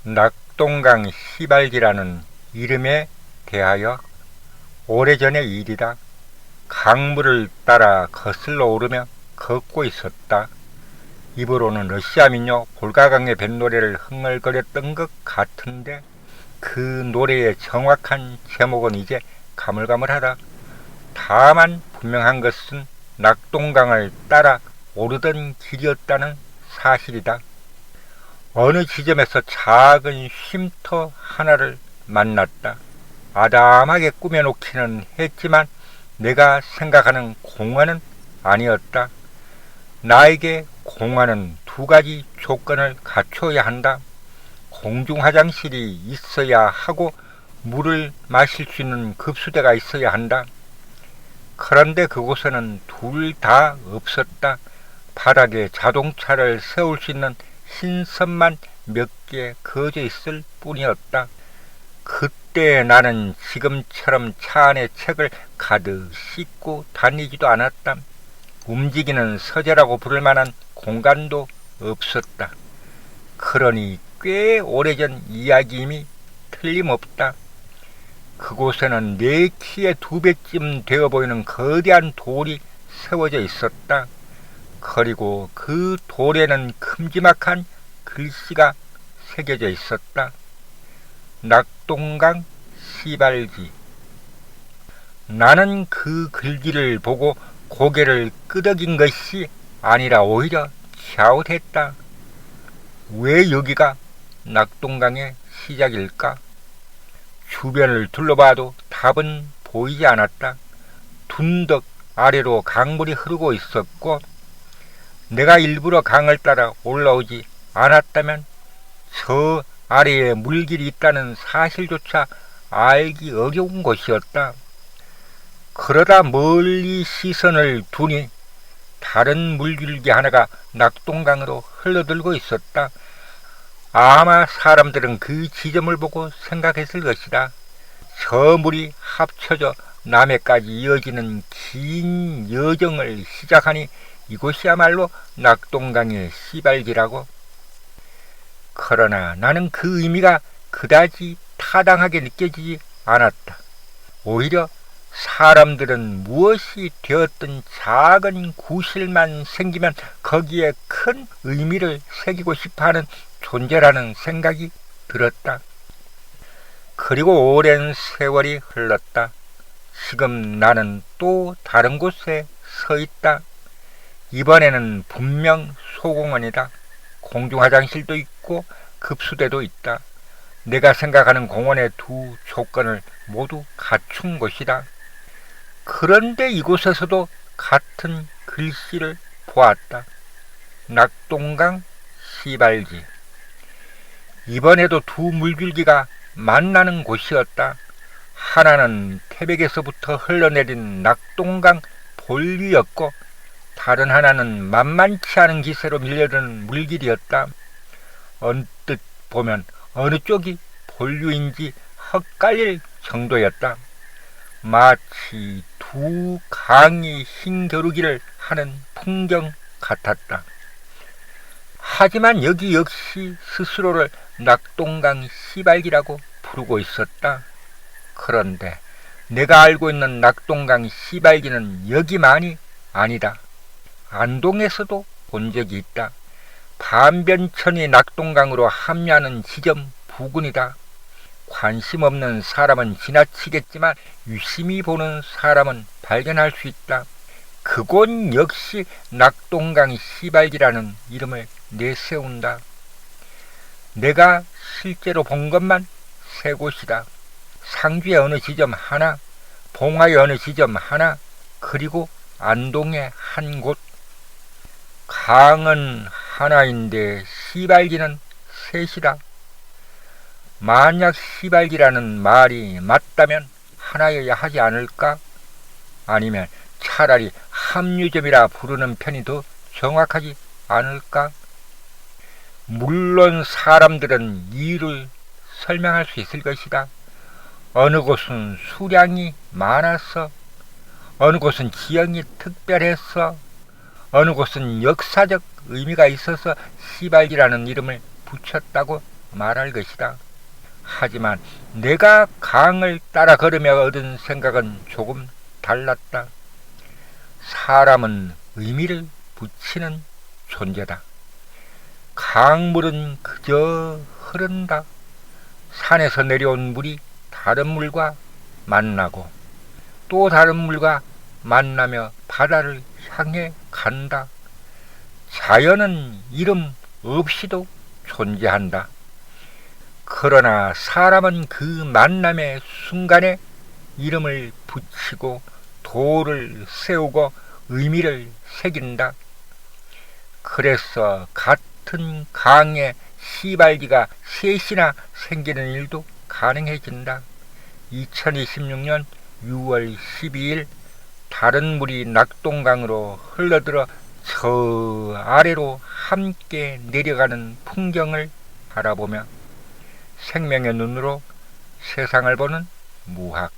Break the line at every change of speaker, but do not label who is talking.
낙동강 시발기라는 이름에 대하여 오래전의 일이다. 강물을 따라 거슬러 오르며 걷고 있었다. 입으로는 러시아 민요 볼가강의 뱃노래를 흥얼거렸던 것 같은데 그 노래의 정확한 제목은 이제 가물가물하다. 다만 분명한 것은 낙동강을 따라 오르던 길이었다는 사실이다. 어느 지점에서 작은 쉼터 하나를 만났다. 아담하게 꾸며놓기는 했지만 내가 생각하는 공원은 아니었다. 나에게 공원은 두 가지 조건을 갖춰야 한다. 공중 화장실이 있어야 하고 물을 마실 수 있는 급수대가 있어야 한다. 그런데 그곳에는 둘 다 없었다. 바닥에 자동차를 세울 수 있는 흰선만 몇 개 그어져 있을 뿐이었다. 그때 나는 지금처럼 차 안에 책을 가득 싣고 다니지도 않았다. 움직이는 서재라고 부를 만한 공간도 없었다. 그러니 꽤 오래전 이야기임이 틀림없다. 그곳에는 내 키의 2배쯤 되어 보이는 거대한 돌이 세워져 있었다. 그리고 그 돌에는 큼지막한 글씨가 새겨져 있었다. 낙동강 시발기. 나는 그 글귀를 보고 고개를 끄덕인 것이 아니라 오히려 갸웃했다. 왜 여기가 낙동강의 시작일까? 주변을 둘러봐도 답은 보이지 않았다. 둔덕 아래로 강물이 흐르고 있었고 내가 일부러 강을 따라 올라오지 않았다면 저 아래에 물길이 있다는 사실조차 알기 어려운 곳이었다. 그러다 멀리 시선을 두니 다른 물줄기 하나가 낙동강으로 흘러들고 있었다. 아마 사람들은 그 지점을 보고 생각했을 것이다. 저 물이 합쳐져 남해까지 이어지는 긴 여정을 시작하니 이곳이야말로 낙동강의 시발기라고. 그러나 나는 그 의미가 그다지 타당하게 느껴지지 않았다. 오히려 사람들은 무엇이 되었든 작은 구실만 생기면 거기에 큰 의미를 새기고 싶어하는 존재라는 생각이 들었다. 그리고 오랜 세월이 흘렀다. 지금 나는 또 다른 곳에 서 있다. 이번에는 분명 소공원이다. 공중화장실도 있고 급수대도 있다. 내가 생각하는 공원의 두 조건을 모두 갖춘 곳이다. 그런데 이곳에서도 같은 글씨를 보았다. 낙동강 시발기. 이번에도 두 물줄기가 만나는 곳이었다. 하나는 태백에서부터 흘러내린 낙동강 본류였고 다른 하나는 만만치 않은 기세로 밀려드는 물길이었다. 언뜻 보면 어느 쪽이 본류인지 헛갈릴 정도였다. 마치 두 강이 힘겨루기를 하는 풍경 같았다. 하지만 여기 역시 스스로를 낙동강 시발기라고 부르고 있었다. 그런데 내가 알고 있는 낙동강 시발기는 여기만이 아니다. 안동에서도 본 적이 있다. 반변천이 낙동강으로 합류하는 지점 부근이다. 관심 없는 사람은 지나치겠지만 유심히 보는 사람은 발견할 수 있다. 그곳 역시 낙동강 시발기라는 이름을 내세운다. 내가 실제로 본 것만 세 곳이다. 상주의 어느 지점 하나, 봉화의 어느 지점 하나, 그리고 안동의 한 곳. 강은 하나인데 시발기는 셋이다. 만약 시발기라는 말이 맞다면 하나여야 하지 않을까? 아니면 차라리 합류점이라 부르는 편이 더 정확하지 않을까? 물론 사람들은 이유를 설명할 수 있을 것이다. 어느 곳은 수량이 많아서, 어느 곳은 지형이 특별해서, 어느 곳은 역사적 의미가 있어서 시발기라는 이름을 붙였다고 말할 것이다. 하지만 내가 강을 따라 걸으며 얻은 생각은 조금 달랐다. 사람은 의미를 붙이는 존재다. 강물은 그저 흐른다. 산에서 내려온 물이 다른 물과 만나고 또 다른 물과 만나며 바다를 향해 간다. 자연은 이름 없이도 존재한다. 그러나 사람은 그 만남의 순간에 이름을 붙이고 도를 세우고 의미를 새긴다. 그래서 같은 강에 시발기가 셋이나 생기는 일도 가능해진다. 2026년 6월 12일 다른 물이 낙동강으로 흘러들어 저 아래로 함께 내려가는 풍경을 바라보며 생명의 눈으로 세상을 보는 무학.